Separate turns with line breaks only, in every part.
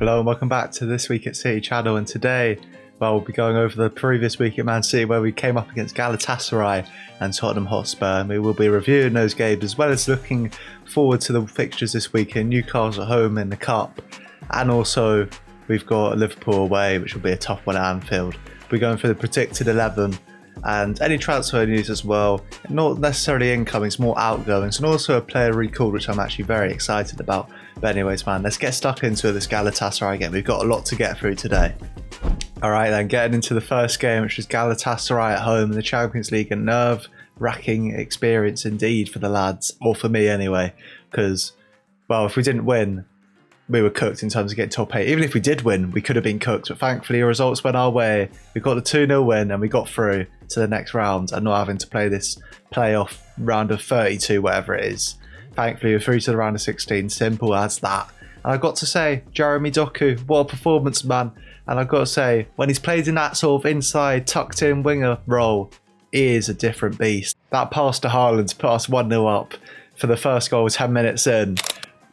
Hello and welcome back to This Week at City channel, and today we'll be going over the previous week at Man City where we came up against Galatasaray and Tottenham Hotspur, and we will be reviewing those games as well as looking forward to the fixtures this week in Newcastle at home in the Cup, and also we've got Liverpool away, which will be a tough one at Anfield. We're going for the predicted 11 and any transfer news as well, not necessarily incomings, more outgoings, and also a player recall which I'm actually very excited about. But anyways man, let's get stuck into this Galatasaray game. We've got a lot to get through today. Alright then, getting into the first game, which is Galatasaray at home in the Champions League. A nerve-wracking experience indeed for the lads, or for me anyway, because, well, if we didn't win, we were cooked in terms of getting top 8. Even if we did win, we could have been cooked, but thankfully the results went our way. We got the 2-0 win and we got through to the next round and not having to play this playoff round of 32, whatever it is. Thankfully we're through to the round of 16, simple as that. And I've got to say, Jeremy Doku, what a performance, man. And I've got to say, when he's played in that sort of inside, tucked in winger role, he is a different beast. That pass to Haaland put us 1-0 up for the first goal 10 minutes in.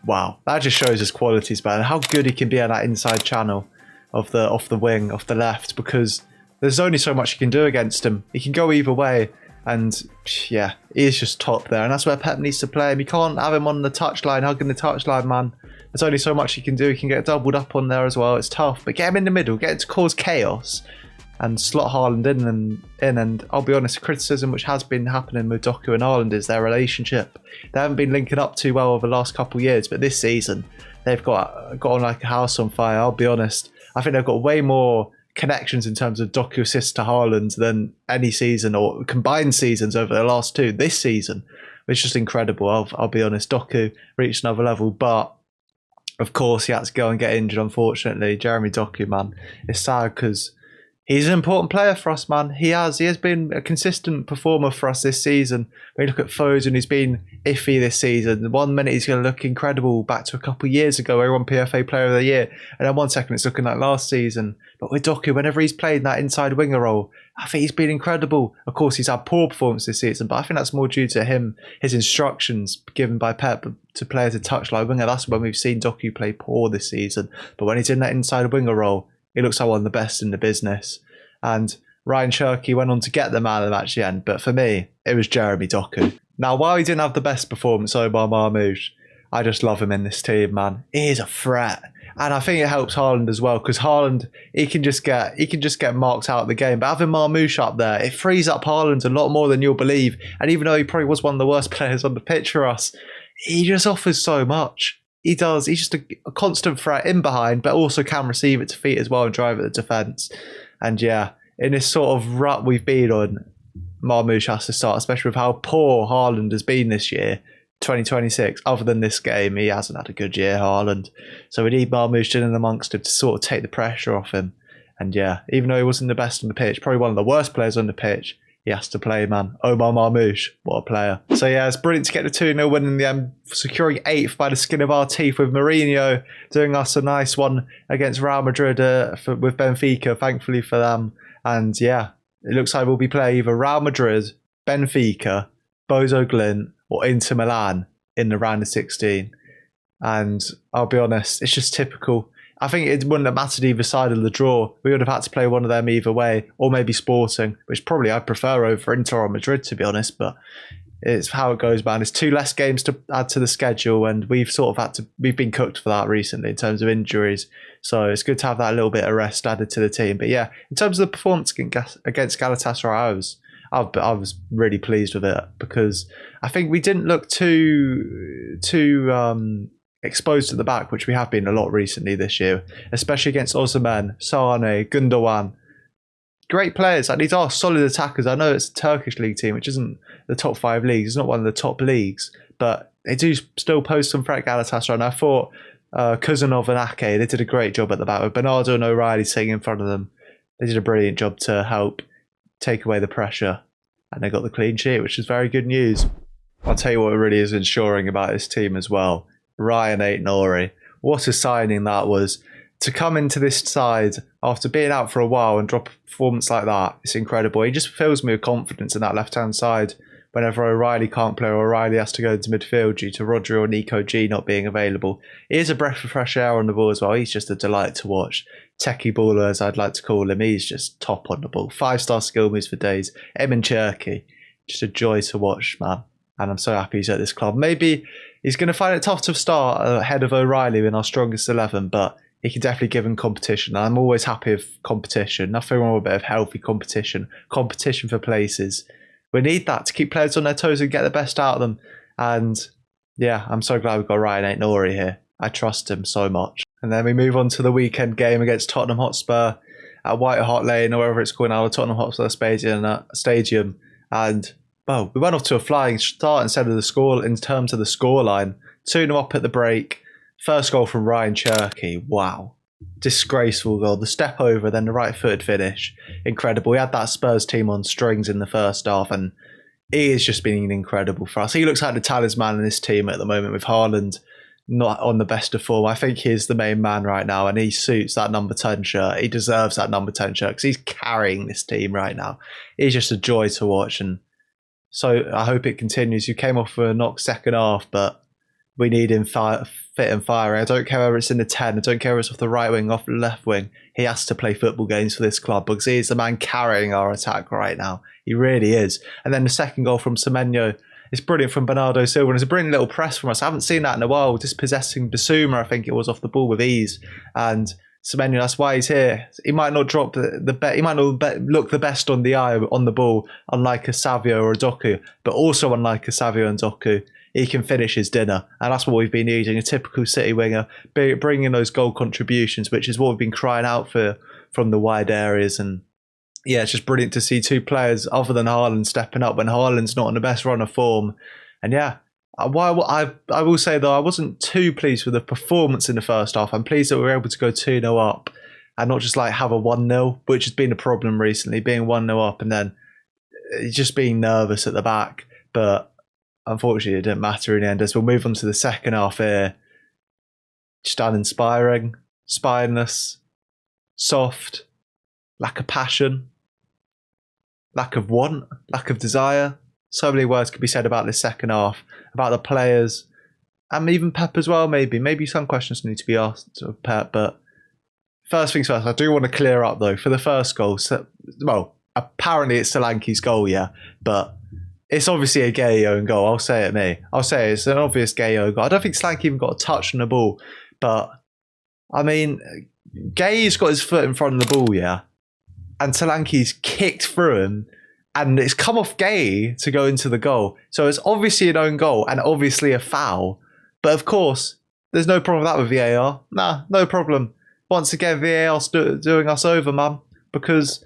Wow, that just shows his qualities, man, and how good he can be on that inside channel of the off the wing, off the left, because there's only so much you can do against him. He can go either way, and yeah, he is just top there, and that's where Pep needs to play him. You can't have him on the touchline, hugging the touchline, man. There's only so much he can do. He can get doubled up on there as well. It's tough, but get him in the middle, get him to cause chaos, and slot Haaland in. And I'll be honest, the criticism which has been happening with Doku and Haaland is their relationship. They haven't been linking up too well over the last couple of years, but this season they've got on like a house on fire. I'll be honest, I think they've got way more connections in terms of Doku assists to Haaland than any season or combined seasons over the last two. This season, it's just incredible. I'll be honest, Doku reached another level, but of course he had to go and get injured, unfortunately. Jeremy Doku, man, it's sad because he's an important player for us, man. He has been a consistent performer for us this season. When you look at Foden, he's been iffy this season. 1 minute he's going to look incredible back to a couple of years ago where he won PFA Player of the Year. And then 1 second it's looking like last season. But with Doku, whenever he's played in that inside winger role, I think he's been incredible. Of course, he's had poor performance this season, but I think that's more due to him, his instructions given by Pep to play as a touchline winger. That's when we've seen Doku play poor this season. But when he's in that inside winger role, he looks like one of the best in the business. And Ryan Cherky went on to get the man of the match at the end. But for me, it was Jeremy Doku. Now, while he didn't have the best performance, Omar Marmoush, I just love him in this team, man. He is a threat. And I think it helps Haaland as well, because Haaland, he can just get marked out of the game. But having Marmoush up there, it frees up Haaland a lot more than you'll believe. And even though he probably was one of the worst players on the pitch for us, he just offers so much. He does. He's just a constant threat in behind, but also can receive it to feet as well and drive at the defence. And yeah, in this sort of rut we've been on, Marmoush has to start, especially with how poor Haaland has been this year, 2026. Other than this game, he hasn't had a good year, Haaland. So we need Marmoush in and amongst him to sort of take the pressure off him. And yeah, even though he wasn't the best on the pitch, probably one of the worst players on the pitch, he has to play, man. Omar Marmoush, what a player. So yeah, it's brilliant to get the 2-0 win in the end, securing 8th by the skin of our teeth, with Mourinho doing us a nice one against Real Madrid with Benfica, thankfully for them. And yeah, it looks like we'll be playing either Real Madrid, Benfica, Bozo Glint, or Inter Milan in the round of 16. And I'll be honest, it's just typical. I think it wouldn't have mattered either side of the draw. We would have had to play one of them either way, or maybe Sporting, which probably I'd prefer over Inter or Madrid, to be honest. But it's how it goes, man. It's 2 less games to add to the schedule, and we've been cooked for that recently in terms of injuries. So it's good to have that little bit of rest added to the team. But yeah, in terms of the performance against Galatasaray, I was really pleased with it, because I think we didn't look too exposed at the back, which we have been a lot recently this year, especially against Osimhen, Sane, Gundogan. Great players, and these are solid attackers. I know it's a Turkish league team, which isn't the top 5 leagues. It's not one of the top leagues, but they do still pose some threat, Galatasaray. And I thought Kuzanov and Ake, they did a great job at the back with Bernardo and O'Reilly sitting in front of them. They did a brilliant job to help take away the pressure, and they got the clean sheet, which is very good news. I'll tell you what really is ensuring about this team as well. Ryan Aït-Nouri, what a signing that was. To come into this side after being out for a while and drop a performance like that, it's incredible. He just fills me with confidence in that left-hand side whenever O'Reilly can't play or O'Reilly has to go into midfield due to Rodri or Nico G not being available. He is a breath of fresh air on the ball as well. He's just a delight to watch. Techie baller, as I'd like to call him. He's just top on the ball. 5-star skill moves for days. Emin Cherky, just a joy to watch, man. And I'm so happy he's at this club. Maybe he's going to find it tough to start ahead of O'Reilly in our strongest 11, but he can definitely give him competition. I'm always happy with competition. Nothing wrong with a bit of healthy competition. Competition for places. We need that to keep players on their toes and get the best out of them. And yeah, I'm so glad we've got Ryan Aït-Nouri here. I trust him so much. And then we move on to the weekend game against Tottenham Hotspur at White Hart Lane, or whatever it's called now, the Tottenham Hotspur Stadium. And well, we went off to a flying start instead of the score in terms of the scoreline. 2-0 up at the break. First goal from Ryan Cherky. Wow. Disgraceful goal. The step over, then the right-footed finish. Incredible. We had that Spurs team on strings in the first half, and he has just been incredible for us. He looks like the talisman in this team at the moment, with Haaland not on the best of form. I think he's the main man right now, and he suits that number 10 shirt. He deserves that number 10 shirt because he's carrying this team right now. He's just a joy to watch, and so I hope it continues. You came off for a knock second half, but we need him fit and fiery. I don't care whether it's in the 10. I don't care whether it's off the right wing, off the left wing. He has to play football games for this club because he's the man carrying our attack right now. He really is. And then the second goal from Semenyo. It's brilliant from Bernardo Silva. And it's a brilliant little press from us. I haven't seen that in a while. Dispossessing Basuma, I think it was, off the ball with ease. And Semenyo, that's why he's here. He might not drop the bet. He might not look the best on the eye on the ball, unlike a Savio or a Doku, but also unlike a Savio and Doku, he can finish his dinner. And that's what we've been needing, a typical City winger, bringing those goal contributions, which is what we've been crying out for from the wide areas. And yeah, it's just brilliant to see two players other than Haaland stepping up when Haaland's not in the best run of form. And yeah, I will say though, I wasn't too pleased with the performance in the first half. I'm pleased that we were able to go 2-0 up and not just like have a 1-0, which has been a problem recently, being 1-0 up and then just being nervous at the back. But unfortunately, it didn't matter in the end. As we'll move on to the second half here, just uninspiring, spineless, soft, lack of passion, lack of want, lack of desire. So many words could be said about this second half, about the players, and even Pep as well, maybe. Maybe some questions need to be asked of Pep, but first things first, I do want to clear up, though, for the first goal. So, well, apparently it's Solanke's goal, yeah, but it's obviously a gay own goal. I'll say it, me. I'll say it's an obvious gay own goal. I don't think Solanke even got a touch on the ball, but, I mean, Gay's got his foot in front of the ball, yeah, and Solanke's kicked through him, and it's come off Gay to go into the goal. So it's obviously an own goal and obviously a foul. But of course, there's no problem with that with VAR. Nah, no problem. Once again, VAR's doing us over, man. Because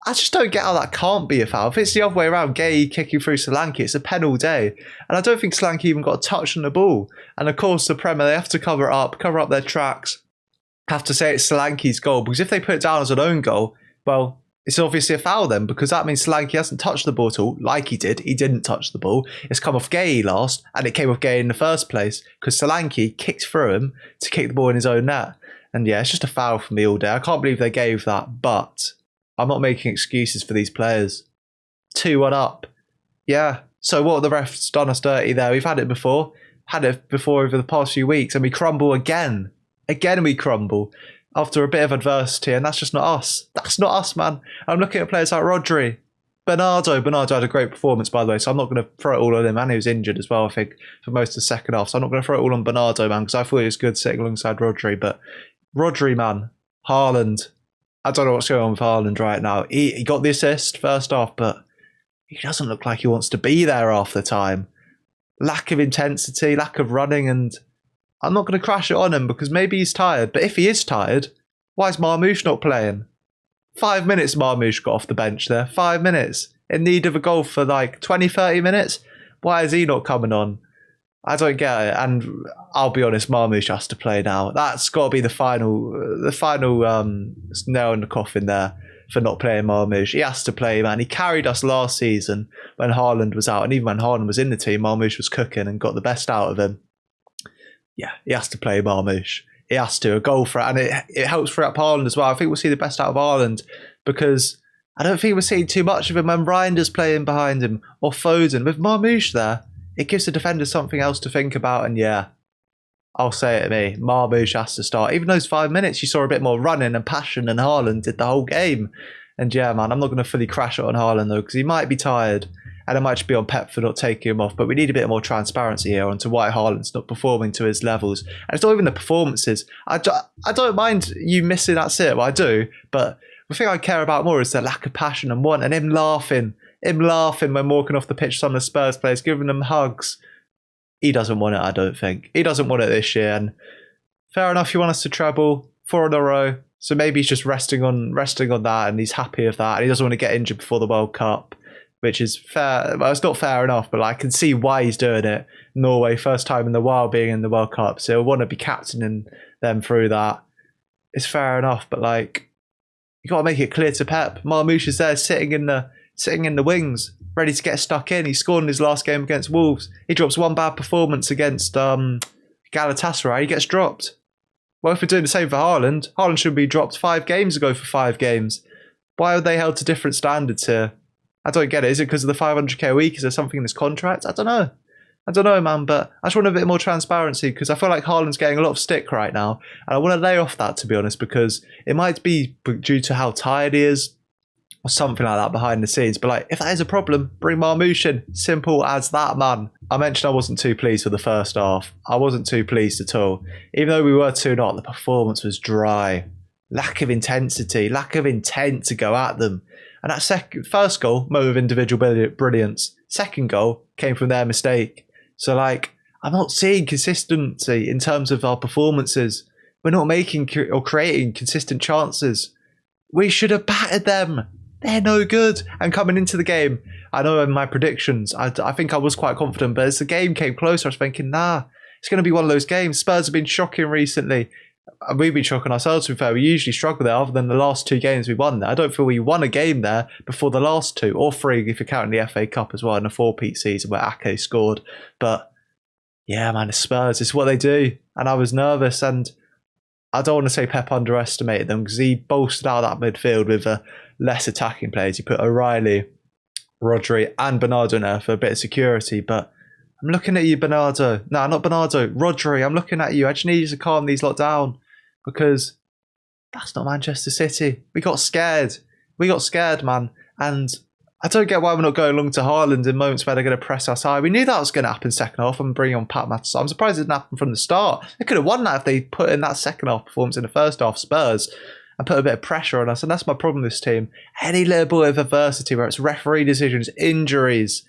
I just don't get how that can't be a foul. If it's the other way around, Gay kicking through Solanke, it's a penalty day. And I don't think Solanke even got a touch on the ball. And of course, the Premier, they have to cover up their tracks. Have to say it's Solanke's goal. Because if they put it down as an own goal, well, it's obviously a foul then, because that means Solanke hasn't touched the ball at all, like he did. He didn't touch the ball. It's come off Gay last, and it came off Gay in the first place, because Solanke kicked through him to kick the ball in his own net. And yeah, it's just a foul for me all day. I can't believe they gave that, but I'm not making excuses for these players. 2-1 up. Yeah, so what have the refs done us dirty there? We've had it before. Had it before over the past few weeks, and we crumble again. Again we crumble. After a bit of adversity, and that's just not us. That's not us, man. I'm looking at players like Rodri. Bernardo had a great performance, by the way, so I'm not going to throw it all on him, and he was injured as well, I think, for most of the second half, so I'm not going to throw it all on Bernardo, man, because I thought he was good sitting alongside Rodri, but Rodri, man, Haaland, I don't know what's going on with Haaland right now. He got the assist first half, but he doesn't look like he wants to be there half the time. Lack of intensity, lack of running, and I'm not going to crash it on him because maybe he's tired. But if he is tired, why is Marmoush not playing? 5 minutes Marmoush got off the bench there. 5 minutes. In need of a goal for like 20, 30 minutes. Why is he not coming on? I don't get it. And I'll be honest, Marmoush has to play now. That's got to be the final nail in the coffin there for not playing Marmoush. He has to play, man. He carried us last season when Haaland was out. And even when Haaland was in the team, Marmoush was cooking and got the best out of him. Yeah, he has to play Marmoush. He has to. A goal for it. And it helps free up Haaland as well. I think we'll see the best out of Haaland because I don't think we're seeing too much of him when Reinder's playing behind him or Foden. With Marmoush there, it gives the defender something else to think about. And yeah, I'll say it to me, Marmoush has to start. Even those 5 minutes, you saw a bit more running and passion than Haaland did the whole game. And yeah, man, I'm not going to fully crash it on Haaland though, because he might be tired. And it might just be on Pep for not taking him off. But we need a bit more transparency here onto why Haaland's not performing to his levels. And it's not even the performances. I don't mind you missing that sit. Well, I do. But the thing I care about more is the lack of passion and want. And him laughing. Him laughing when walking off the pitch, some of the Spurs players, giving them hugs. He doesn't want it, I don't think. He doesn't want it this year. And fair enough, you want us to treble 4 in a row. So maybe he's just resting on that and he's happy with that. And he doesn't want to get injured before the World Cup, which is fair. Well, it's not fair enough, but I can see why he's doing it. Norway, first time in the while being in the World Cup. So he'll want to be captaining them through that. It's fair enough, but like, you got to make it clear to Pep. Marmoush is there sitting in the wings, ready to get stuck in. He scored in his last game against Wolves. He drops one bad performance against Galatasaray. He gets dropped. Well, if we're doing the same for Haaland, Haaland should be dropped 5 games ago for 5 games. Why are they held to different standards here? I don't get it. Is it because of the 500k a week? Is there something in his contract? I don't know, man, but I just want a bit more transparency because I feel like Haaland's getting a lot of stick right now. And I want to lay off that, to be honest, because it might be due to how tired he is, or something like that behind the scenes. But like, if that is a problem, bring Marmoush in. Simple as that, man. I mentioned I wasn't too pleased with the first half. I wasn't too pleased at all. Even though we were 2-0, the performance was dry. Lack of intensity, lack of intent to go at them. And that first goal, moment of individual brilliance. Second goal came from their mistake. So like, I'm not seeing consistency in terms of our performances. We're not making or creating consistent chances. We should have battered them. They're no good. And coming into the game, I know in my predictions, I think I was quite confident, but as the game came closer, I was thinking, nah, it's going to be one of those games. Spurs have been shocking recently. We've been shocking ourselves, to be fair. We usually struggle there, other than the last 2 games we won there. I don't feel we won a game there before the last 2, or 3 if you're counting the FA Cup as well, in a 4-peat season where Ake scored. But yeah, man, the Spurs, it's what they do. And I was nervous, and I don't want to say Pep underestimated them because he bolstered out that midfield with less attacking players. He put O'Reilly, Rodri and Bernardo in there for a bit of security. But I'm looking at you, Bernardo. No, not Bernardo. Rodri, I'm looking at you. I just need you to calm these lot down because that's not Manchester City. We got scared. We got scared, man. And I don't get why we're not going along to Haaland in moments where they're going to press us high. We knew that was going to happen second half and bring on Pat Matheson. I'm surprised it didn't happen from the start. They could have won that if they put in that second half performance in the first half, Spurs, and put a bit of pressure on us. And that's my problem with this team. Any little bit of adversity, where it's referee decisions, injuries,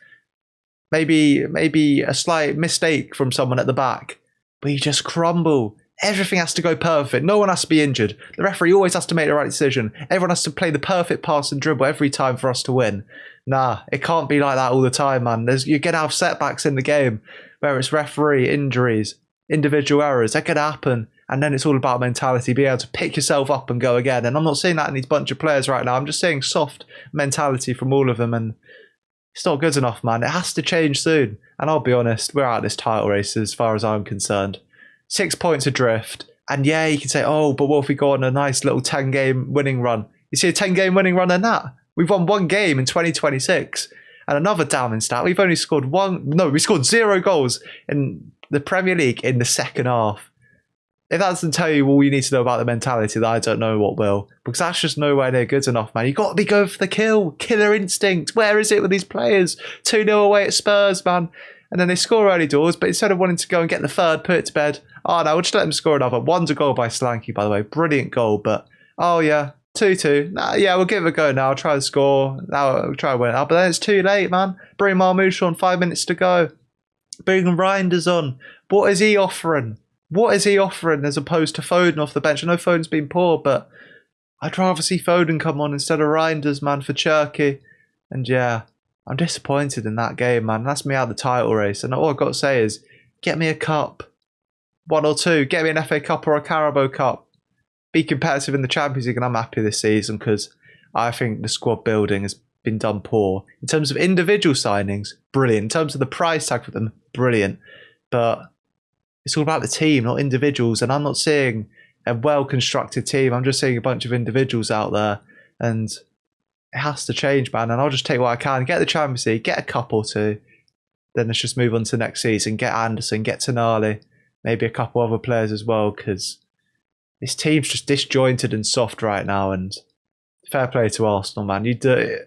maybe a slight mistake from someone at the back, but you just crumble. Everything has to go perfect. No one has to be injured. The referee always has to make the right decision. Everyone has to play the perfect pass and dribble every time for us to win. Nah, it can't be like that all the time, man. You're going to have setbacks in the game, where it's referee, injuries, individual errors. That could happen. And then it's all about mentality, being able to pick yourself up and go again. And I'm not seeing that in these bunch of players right now. I'm just seeing soft mentality from all of them. And it's not good enough, man. It has to change soon. And I'll be honest, we're out of this title race as far as I'm concerned. 6 points adrift. And yeah, you can say, oh, but what if we go on a nice little 10-game winning run? You see a 10-game winning run in that? We've won 1 game in 2026. And another damning stat, we've only scored we scored 0 goals in the Premier League in the second half. If that doesn't tell you all you need to know about the mentality, then I don't know what will. Because that's just nowhere near good enough, man. You've got to be going for the kill. Killer instinct. Where is it with these players? 2-0 away at Spurs, man. And then they score early doors, but instead of wanting to go and get the third, put it to bed, oh no, we'll just let them score another. 1's a goal by Slanky, by the way. Brilliant goal, but oh yeah, 2-2. Nah, yeah, we'll give it a go now. I'll try to score. Now we'll try to win it. Oh, but then it's too late, man. Bring Marmoush on, 5 minutes to go. Bring Reinders on. What is he offering? What is he offering as opposed to Foden off the bench? I know Foden's been poor, but I'd rather see Foden come on instead of Reinders, man, for Cherky. And yeah, I'm disappointed in that game, man. That's me out of the title race. And all I've got to say is, get me a cup. 1 or 2. Get me an FA Cup or a Carabao Cup. Be competitive in the Champions League, and I'm happy this season because I think the squad building has been done poor. In terms of individual signings, brilliant. In terms of the price tag for them, brilliant. But it's all about the team, not individuals. And I'm not seeing a well-constructed team. I'm just seeing a bunch of individuals out there. And it has to change, man. And I'll just take what I can. Get the Champions League, get a cup or two. Then let's just move on to next season. Get Anderson, get Tonali, maybe a couple other players as well, because this team's just disjointed and soft right now. And fair play to Arsenal, man. The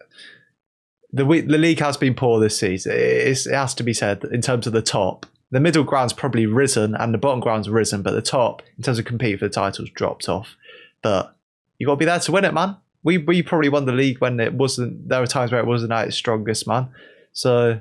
league has been poor this season. It has to be said in terms of the top. The middle ground's probably risen and the bottom ground's risen, but the top, in terms of competing for the titles, dropped off. But you got to be there to win it, man. We probably won the league when it wasn't. There were times where it wasn't at its strongest, man. So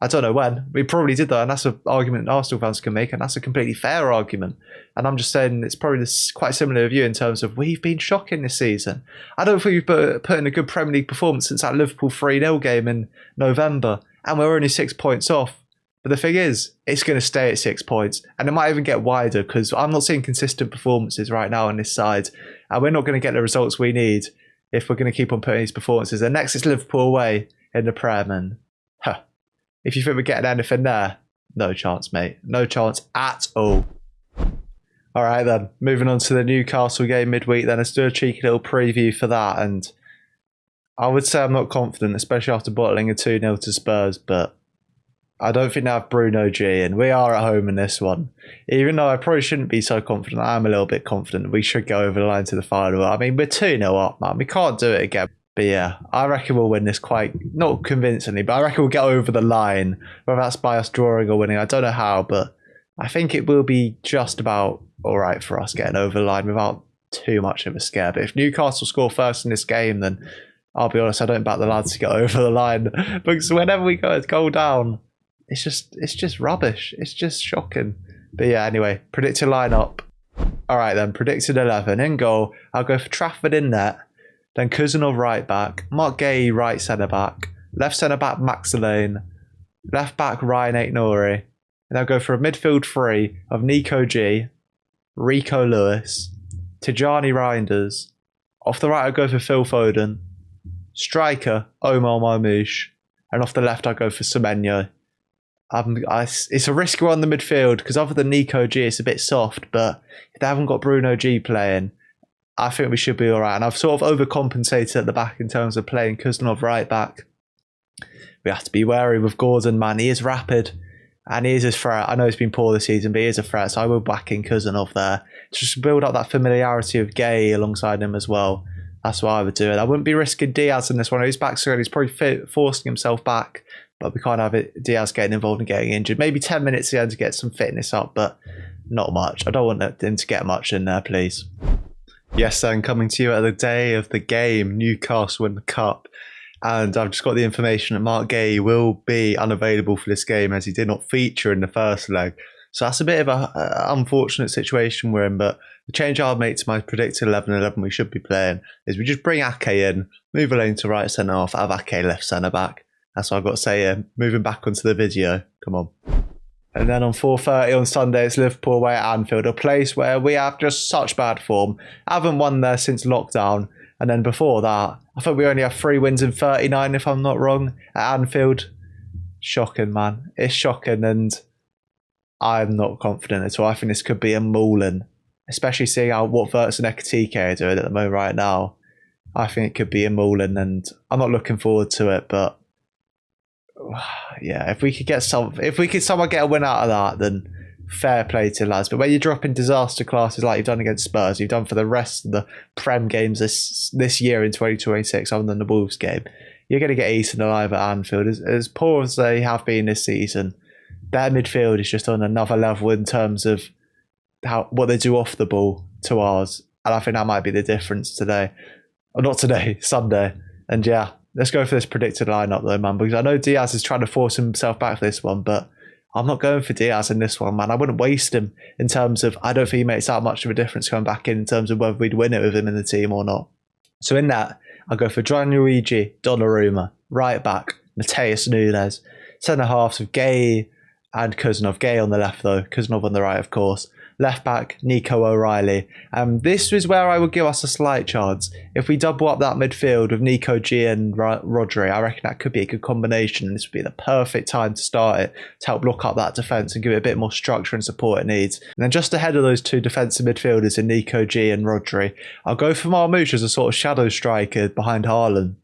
I don't know when. We probably did that, and that's an argument Arsenal fans can make, and that's a completely fair argument. And I'm just saying it's probably quite similar with you in terms of we've been shocking this season. I don't think we've put in a good Premier League performance since that Liverpool 3-0 game in November, and we're only 6 points off. But the thing is, it's going to stay at 6 points, and it might even get wider because I'm not seeing consistent performances right now on this side, and we're not going to get the results we need if we're going to keep on putting these performances. And next is Liverpool away in the Prem, and if you think we're getting anything there, no chance, mate. No chance at all. All right, then. Moving on to the Newcastle game midweek, then. Let's do a cheeky little preview for that. And I would say I'm not confident, especially after bottling a 2-0 to Spurs, but I don't think they have Bruno G, and we are at home in this one. Even though I probably shouldn't be so confident, I'm a little bit confident we should go over the line to the final. I mean, we're 2-0 up, man. We can't do it again. But yeah, I reckon we'll win this quite, not convincingly, but I reckon we'll get over the line. Whether that's by us drawing or winning, I don't know how, but I think it will be just about all right for us getting over the line without too much of a scare. But if Newcastle score first in this game, then I'll be honest, I don't back the lads to get over the line. Because whenever we go down, it's just rubbish. It's just shocking. But yeah, anyway, predicted lineup. All right then, predicted 11. In goal, I'll go for Trafford in net. Then Cousinov right back, Mark Gay right centre back, left centre back Max Lane, left back Ryan Aït-Nouri, and I'll go for a midfield three of Nico G, Rico Lewis, Tijani Reinders. Off the right I'll go for Phil Foden, striker Omar Marmoush, and off the left I'll go for Semenyo. It's a risky one in the midfield because other than Nico G it's a bit soft, but if they haven't got Bruno G playing, I think we should be all right. And I've sort of overcompensated at the back in terms of playing Cousinov right back. We have to be wary with Gordon, man. He is rapid and he is a threat. I know he's been poor this season, but he is a threat. So I will back in Cousinov there. Just build up that familiarity of Gay alongside him as well. That's what I would do. And I wouldn't be risking Diaz in this one. He's back soon. He's probably forcing himself back. But we can't have Diaz getting involved and getting injured. Maybe 10 minutes at the end to get some fitness up, but not much. I don't want him to get much in there, please. Yes, then coming to you at the day of the game, Newcastle in the Cup. And I've just got the information that Mark Gay will be unavailable for this game as he did not feature in the first leg. So that's a bit of an unfortunate situation we're in. But the change I'll make to my predicted 11-11 we should be playing is we just bring Ake in, move Elaine to right centre half, have Ake left centre back. That's what I've got to say here. Moving back onto the video. Come on. And then on 4:30 on Sunday, it's Liverpool away at Anfield, a place where we have just such bad form. Haven't won there since lockdown. And then before that, I think we only have 3 wins in 39, if I'm not wrong, at Anfield. Shocking, man. It's shocking, and I'm not confident at all. I think this could be a mauling, especially seeing what Wirtz and Ekitike are doing at the moment right now. I think it could be a mauling, and I'm not looking forward to it, but yeah, if we could somehow get a win out of that, then fair play to lads. But when you're dropping disaster classes like you've done against Spurs, you've done for the rest of the Prem games this year in 2026, other than the Wolves game, you're going to get eaten alive at Anfield. As poor as they have been this season, their midfield is just on another level in terms of what they do off the ball to ours, and I think that might be the difference today. Or not today, Sunday. And yeah, let's go for this predicted lineup though, man, because I know Diaz is trying to force himself back for this one, but I'm not going for Diaz in this one, man. I wouldn't waste him in terms of, I don't think he makes that much of a difference coming back in terms of whether we'd win it with him in the team or not. So in that, I'll go for Gianluigi Donnarumma, right back, Mateus Nunes, centre halves of Gay and Cousinov. Gay on the left though, Cousinov on the right, of course. Left back, Nico O'Reilly. This is where I would give us a slight chance. If we double up that midfield with Nico G and Rodri, I reckon that could be a good combination. This would be the perfect time to start it, to help lock up that defence and give it a bit more structure and support it needs. And then just ahead of those two defensive midfielders in Nico G and Rodri, I'll go for Marmoush as a sort of shadow striker behind Haaland.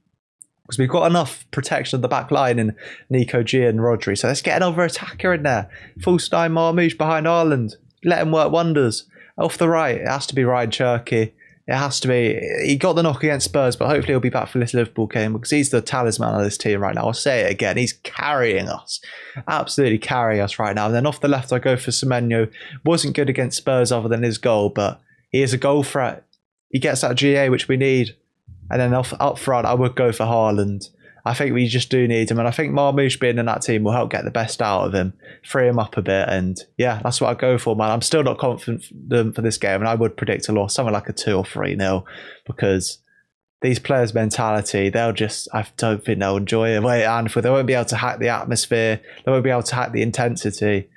because we've got enough protection of the back line in Nico G and Rodri. So let's get another attacker in there. Fullstein, Marmoush behind Ireland. Let him work wonders. Off the right, it has to be Ryan Cherky. It has to be. He got the knock against Spurs, but hopefully he'll be back for this Liverpool game because he's the talisman of this team right now. I'll say it again. He's carrying us. Absolutely carrying us right now. And then off the left, I go for Semenyo. Wasn't good against Spurs other than his goal, but he is a goal threat. He gets that GA, which we need. And then up front, I would go for Haaland. I think we just do need him. And I think Marmoush being in that team will help get the best out of him, free him up a bit. And yeah, that's what I go for, man. I'm still not confident for this game. And I would predict a loss, something like a 2 or 3-0, because these players' mentality, I don't think they'll enjoy it. Wait, Anfield, they won't be able to hack the atmosphere. They won't be able to hack the intensity.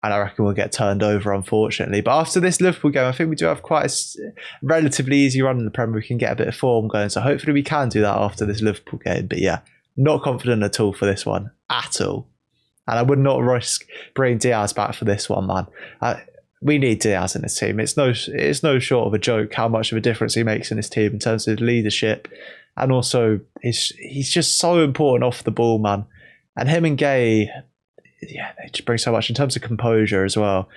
And I reckon we'll get turned over, unfortunately. But after this Liverpool game, I think we do have quite a relatively easy run in the Premier. We can get a bit of form going. So hopefully we can do that after this Liverpool game. But yeah, not confident at all for this one. At all. And I would not risk bringing Diaz back for this one, man. We need Diaz in this team. It's no short of a joke how much of a difference he makes in this team in terms of leadership. And also, he's just so important off the ball, man. And him and Gay... yeah, they just bring so much in terms of composure as well.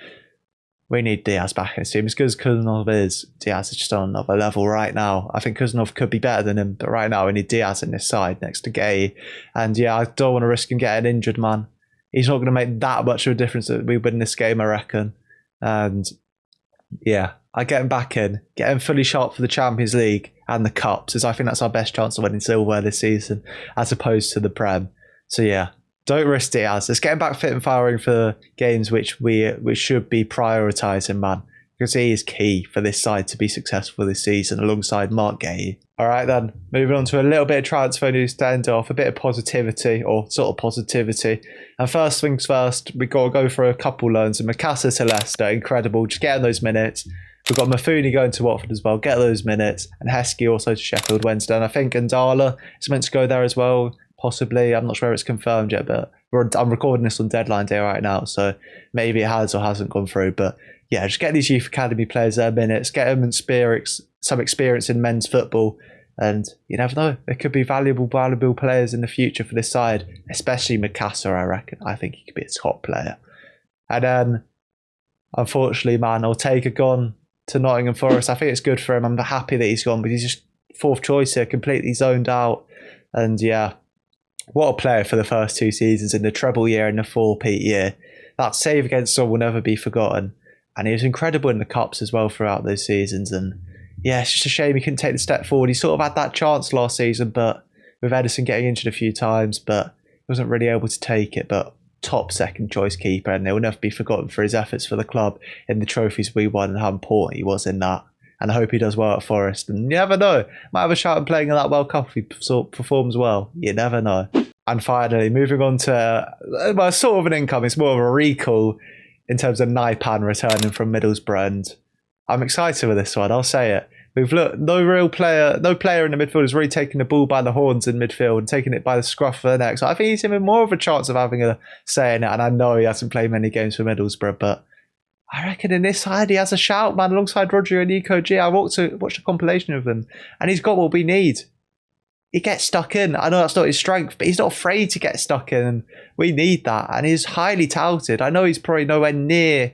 We need Diaz back in his team. As good as Kuzanov is, Diaz is just on another level right now. I think Kuzanov could be better than him, but right now we need Diaz in this side next to Gay. And yeah, I don't want to risk him getting injured, man. He's not going to make that much of a difference that we win this game, I reckon. And yeah, I get him back in, get him fully sharp for the Champions League and the Cups, as I think that's our best chance of winning silverware this season, as opposed to the Prem. So yeah, don't risk Diaz. Let's get him back fit and firing for games which we should be prioritising, man. Because he is key for this side to be successful this season alongside Mark Gay. All right then, moving on to a little bit of transfer news to end off, a bit of positivity, or sort of positivity. And first things first, we got to go for a couple loans. And Mikasa to Leicester, incredible, just getting those minutes. We've got Mafuni going to Watford as well, get those minutes. And Heskey also to Sheffield Wednesday. And I think Ndala is meant to go there as well. Possibly, I'm not sure if it's confirmed yet, but I'm recording this on deadline day right now, so maybe it has or hasn't gone through. But yeah, just get these youth academy players their minutes, get them some experience in men's football, and you never know, there could be valuable players in the future for this side, especially Mikasa, I reckon. I think he could be a top player. And then, unfortunately, man, Ortega gone to Nottingham Forest. I think it's good for him. I'm happy that he's gone, but he's just fourth choice here, completely zoned out. And yeah, what a player for the first 2 seasons in the treble year and the 4-peat year. That save against Seoul will never be forgotten. And he was incredible in the Cups as well throughout those seasons. And yeah, it's just a shame he couldn't take the step forward. He sort of had that chance last season, but with Edison getting injured a few times, but he wasn't really able to take it. But top second choice keeper, and he'll never be forgotten for his efforts for the club in the trophies we won and how important he was in that. And I hope he does well at Forest. And you never know, might have a shot at playing in that World Cup if he performs well. You never know. And finally, moving on to, well, sort of an income. It's more of a recall in terms of Naipan returning from Middlesbrough. And I'm excited with this one, I'll say it. We've looked, no player in the midfield has really taken the ball by the horns in midfield and taken it by the scruff of the neck. So I think he's even more of a chance of having a say in it. And I know he hasn't played many games for Middlesbrough, but I reckon in this side he has a shout, man, alongside Rodri and Nico G. I watched a compilation of them, and he's got what we need. He gets stuck in. I know that's not his strength, but he's not afraid to get stuck in, and we need that. And he's highly touted. I know he's probably nowhere near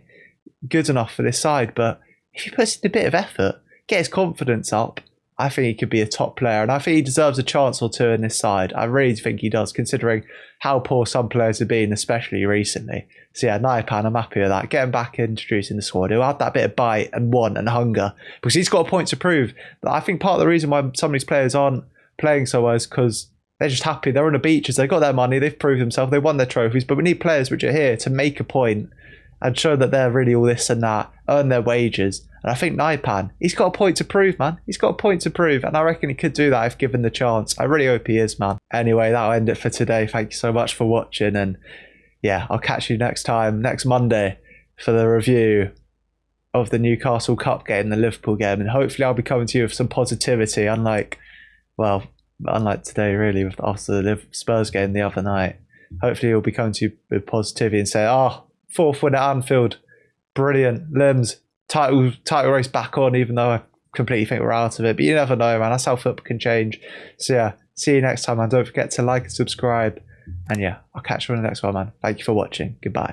good enough for this side, but if he puts in a bit of effort, get his confidence up, I think he could be a top player, and I think he deserves a chance or two in this side. I really think he does, considering how poor some players have been, especially recently. So yeah, Naipan, I'm happy with that. Get him back introduced in the squad. He'll have that bit of bite and want and hunger, because he's got a point to prove. But I think part of the reason why some of these players aren't playing so well is because they're just happy. They're on the beaches. They've got their money. They've proved themselves. They won their trophies. But we need players which are here to make a point and show that they're really all this and that, earn their wages. And I think Naipan, he's got a point to prove, man. He's got a point to prove, and I reckon he could do that if given the chance. I really hope he is, man. Anyway, that'll end it for today. Thank you so much for watching, and yeah, I'll catch you next time, next Monday, for the review of the Newcastle Cup game, the Liverpool game, and hopefully I'll be coming to you with some positivity, unlike today, really, after the Spurs game the other night. Hopefully you'll be coming to you with positivity and say, fourth win at Anfield, brilliant, limbs, title race back on, even though I completely think we're out of it. But you never know, man. That's how football can change. So yeah, See you next time, man. Don't forget to like and subscribe. And yeah, I'll catch you on the next one, man. Thank you for watching. Goodbye.